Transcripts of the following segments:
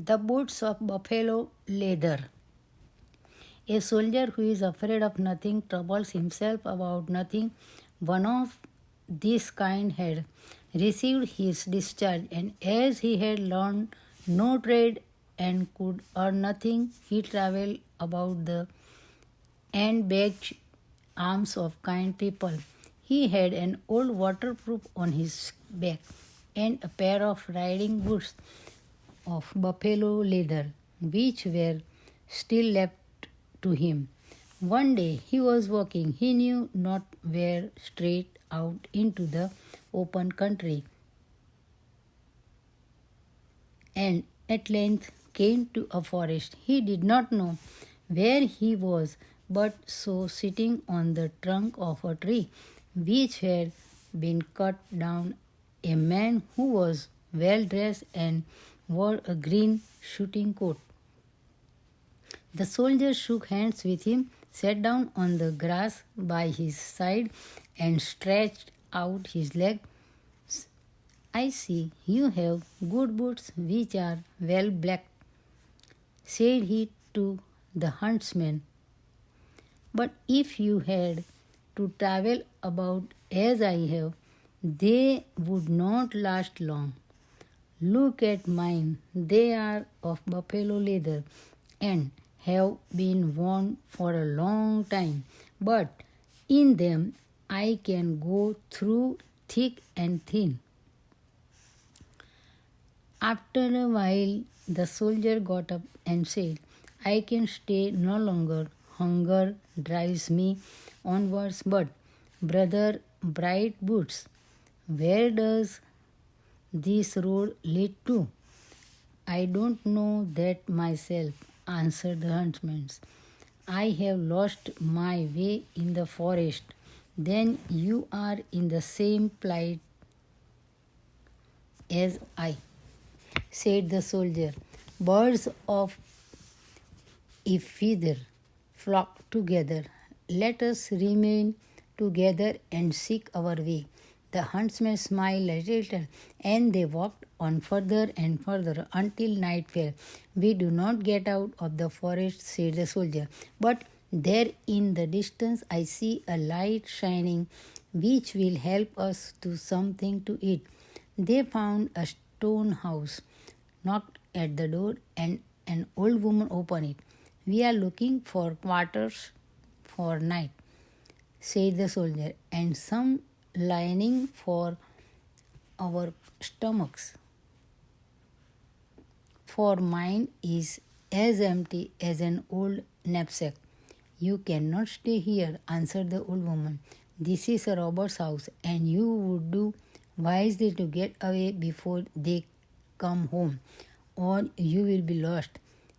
The boots of buffalo leather. A soldier who is afraid of nothing troubles himself about nothing. One of this kind had received his discharge, and as he had learned no trade and could earn nothing, he travelled about the and begged alms of kind people. He had an old waterproof on his back and a pair of riding boots of buffalo leather, which were still left to him. One day he was walking, he knew not where, straight out into the open country, and at length came to a forest. He did not know where he was, but saw sitting on the trunk of a tree which had been cut down a man who was well dressed and wore a green shooting coat. The soldier shook hands with him, sat down on the grass by his side, and stretched out his legs. I see you have good boots which are well blacked, said he to the huntsman. But if you had to travel about as I have, they would not last long. Look at mine, they are of buffalo leather and have been worn for a long time, but in them I can go through thick and thin. After a while, the soldier got up and said, I can stay no longer. Hunger drives me onwards, but brother bright boots, where does this road lead to? I don't know that myself, answered the huntsman. I have lost my way in the forest. Then you are in the same plight as I, said the soldier. Birds of a feather flock together. Let us remain together and seek our way. The huntsman smiled a little, and they walked on further and further until night fell. We do not get out of the forest, said the soldier, but there in the distance I see a light shining, which will help us to something to eat. They found a stone house, knocked at the door, and an old woman opened it. We are looking for quarters for night, said the soldier, and some lining for our stomachs. For mine is as empty as an old knapsack. You cannot stay here, answered the old woman. This is a robber's house, and you would do wisely to get away before they come home, or you will be lost.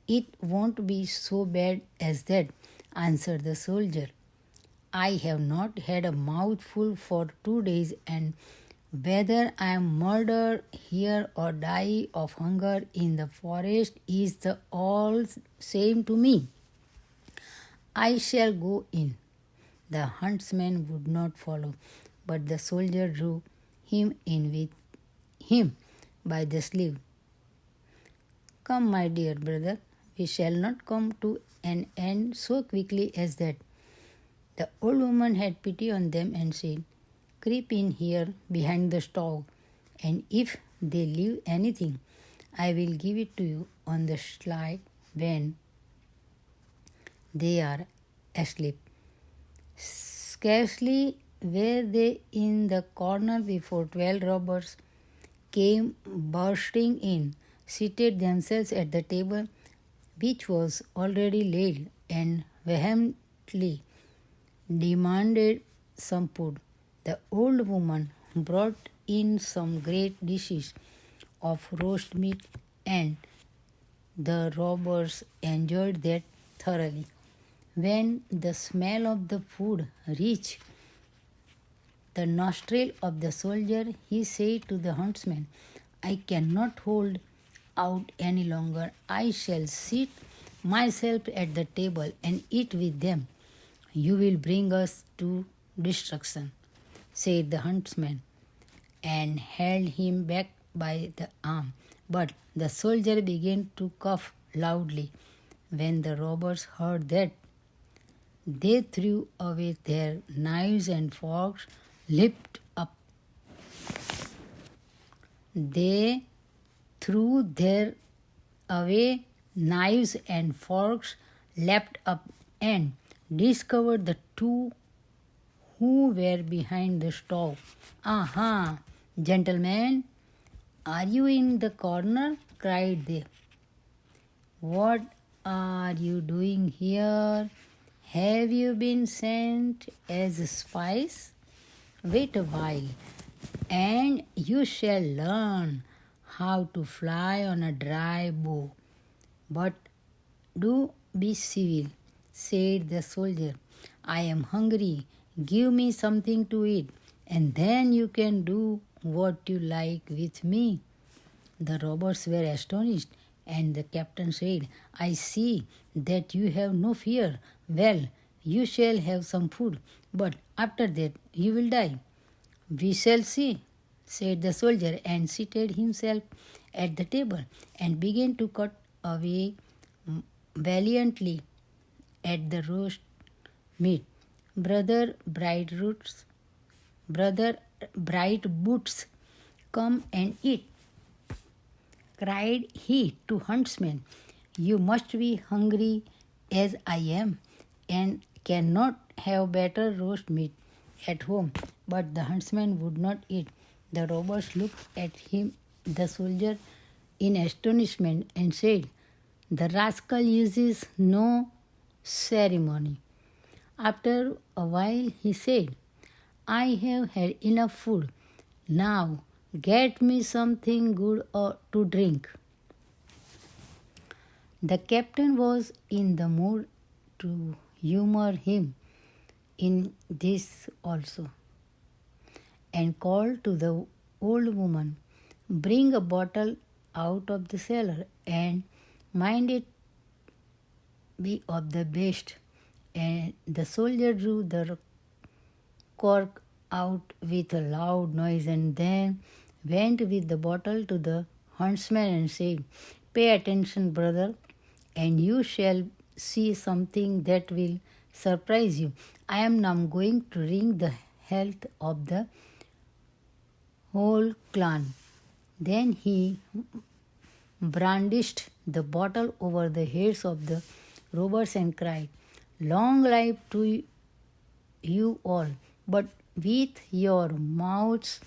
It won't be so bad as that, answered the soldier. I have not had a mouthful for 2 days, and whether I am murdered here or die of hunger in the forest is the all same to me. I shall go in. The huntsman would not follow, but the soldier drew him in with him by the sleeve. Come, my dear brother, we shall not come to an end so quickly as that. The old woman had pity on them and said, Creep in here behind the stove, and if they leave anything, I will give it to you on the sly when they are asleep. Scarcely were they in the corner before 12 robbers came bursting in, seated themselves at the table, which was already laid, and vehemently demanded some food. The old woman brought in some great dishes of roast meat, and the robbers enjoyed that thoroughly. When the smell of the food reached the nostril of the soldier, he said to the huntsman, I cannot hold out any longer. I shall seat myself at the table and eat with them. You will bring us to destruction, said the huntsman, and held him back by the arm. But The soldier began to cough loudly. When the robbers heard that, they threw away their knives and forks, leaped up. They threw their away knives and forks, leapt up, and discovered the two who were behind the stove. Aha, gentlemen, are you in the corner? Cried they. What are you doing here? Have you been sent as spies? Wait a while, and you shall learn how to fly on a dry bow. But do be civil, said the soldier. I am hungry. Give me something to eat, and then you can do what you like with me. The robbers were astonished, and the captain said, I see that you have no fear. Well, you shall have some food, but after that you will die. We shall see, said the soldier, and seated himself at the table and began to cut away valiantly at the roast meat. Brother bright boots, come and eat, cried he to huntsmen. You must be hungry as I am, and cannot have better roast meat at home. But the huntsman would not eat. The robbers looked at him, the soldier, in astonishment, and said, the rascal uses no ceremony. After a while he said, I have had enough food. Now get me something good to drink. The captain was in the mood to humor him in this also, and called to the old woman, bring a bottle out of the cellar, and mind it be of the best. And the soldier drew the cork out with a loud noise, and then went with the bottle to the huntsman and said, pay attention, brother, and you shall see something that will surprise you. I am now going to drink the health of the whole clan. Then he brandished the bottle over the heads of the robbers and cried, long life to you all, but with your mouths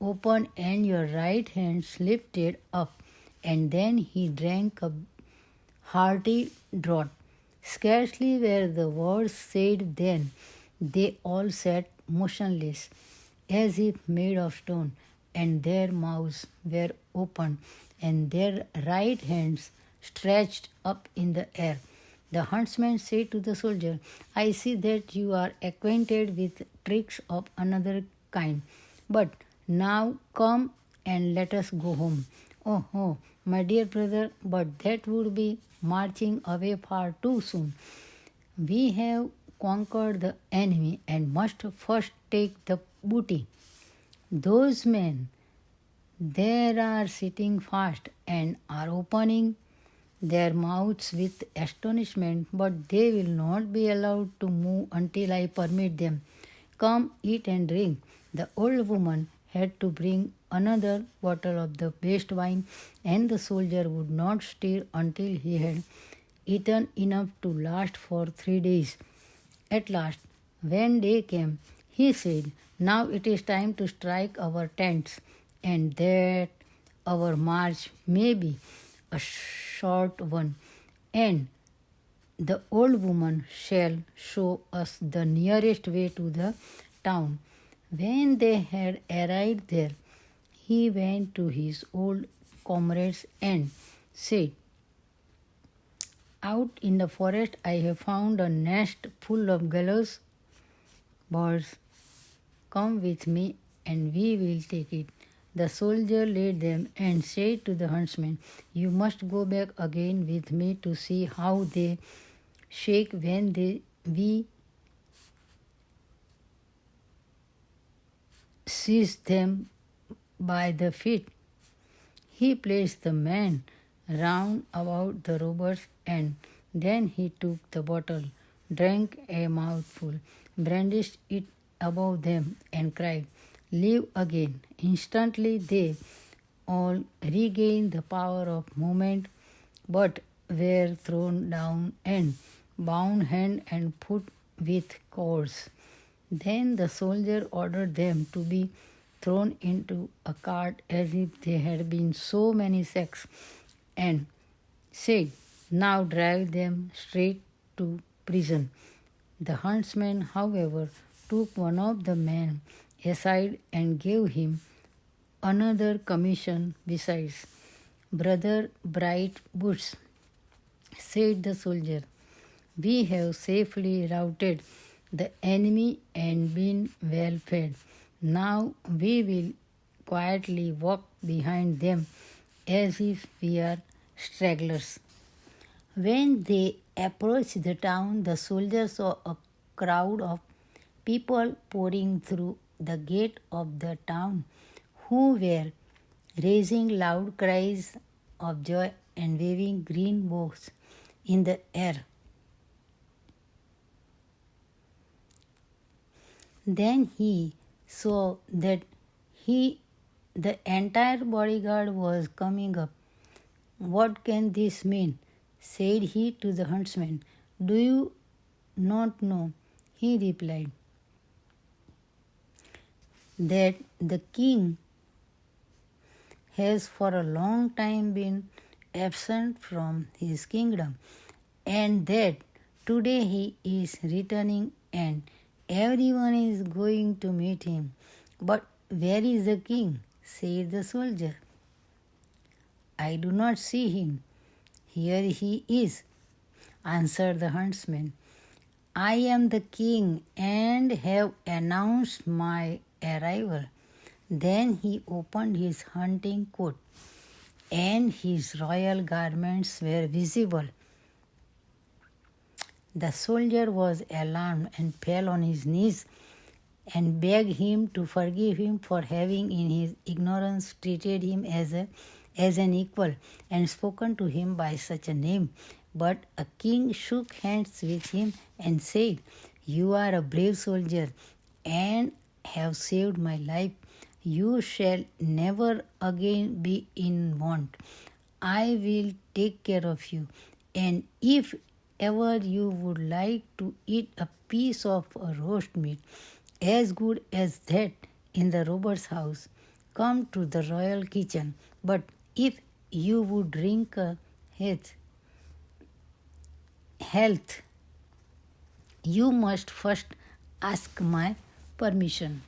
open and your right hands lifted up. And then he drank a hearty draught. Scarcely were the words said than they all sat motionless, as if made of stone, and their mouths were open, and their right hands stretched up in the air. The huntsman said to the soldier, I see that you are acquainted with tricks of another kind. But now come and let us go home. Oh, my dear brother, but that would be marching away far too soon. We have conquered the enemy and must first take the booty. Those men there are sitting fast and are opening their mouths with astonishment, but they will not be allowed to move until I permit them. Come, eat and drink. The old woman had to bring another bottle of the best wine, and the soldier would not stir until he had eaten enough to last for 3 days. At last, when day came, he said, now it is time to strike our tents, and that our march may be a short one, and the old woman shall show us the nearest way to the town. When they had arrived there, he went to his old comrades and said, out in the forest I have found a nest full of gallows birds. Come with me and we will take it. The soldier led them and said to the huntsman, you must go back again with me to see how they shake when we seize them by the feet. He placed the man round about the robbers, and then he took the bottle, drank a mouthful, brandished it above them, and cried, "Live again." Instantly they all regained the power of movement, but were thrown down and bound hand and foot with cords. Then the soldier ordered them to be thrown into a cart as if they had been so many sacks, and said, "Now drive them straight to prison." The huntsman, however, took one of the men aside and gave him another commission besides. "Brother Bright Boots," said the soldier, "we have safely routed the enemy and been well fed. Now we will quietly walk behind them as if we are stragglers." When they approached the town, the soldiers saw a crowd of people pouring through the gate of the town, who were raising loud cries of joy and waving green boughs in the air. Then he saw that the entire bodyguard was coming up. "What can this mean?" said he to the huntsman. "Do you not know?" he replied, "that the king has for a long time been absent from his kingdom, and that today he is returning and everyone is going to meet him." "But where is the king?" said the soldier. "I do not see him." "Here he is," answered the huntsman. "I am the king and have announced my arrival." Then he opened his hunting coat, and his royal garments were visible. The soldier was alarmed and fell on his knees and begged him to forgive him for having in his ignorance treated him as an equal and spoken to him by such a name. But a king shook hands with him and said, "You are a brave soldier and have saved my life. You shall never again be in want. I will take care of you, and if ever you would like to eat a piece of a roast meat as good as that in the robber's house, come to the royal kitchen. But if you would drink a health, you must first ask my permission."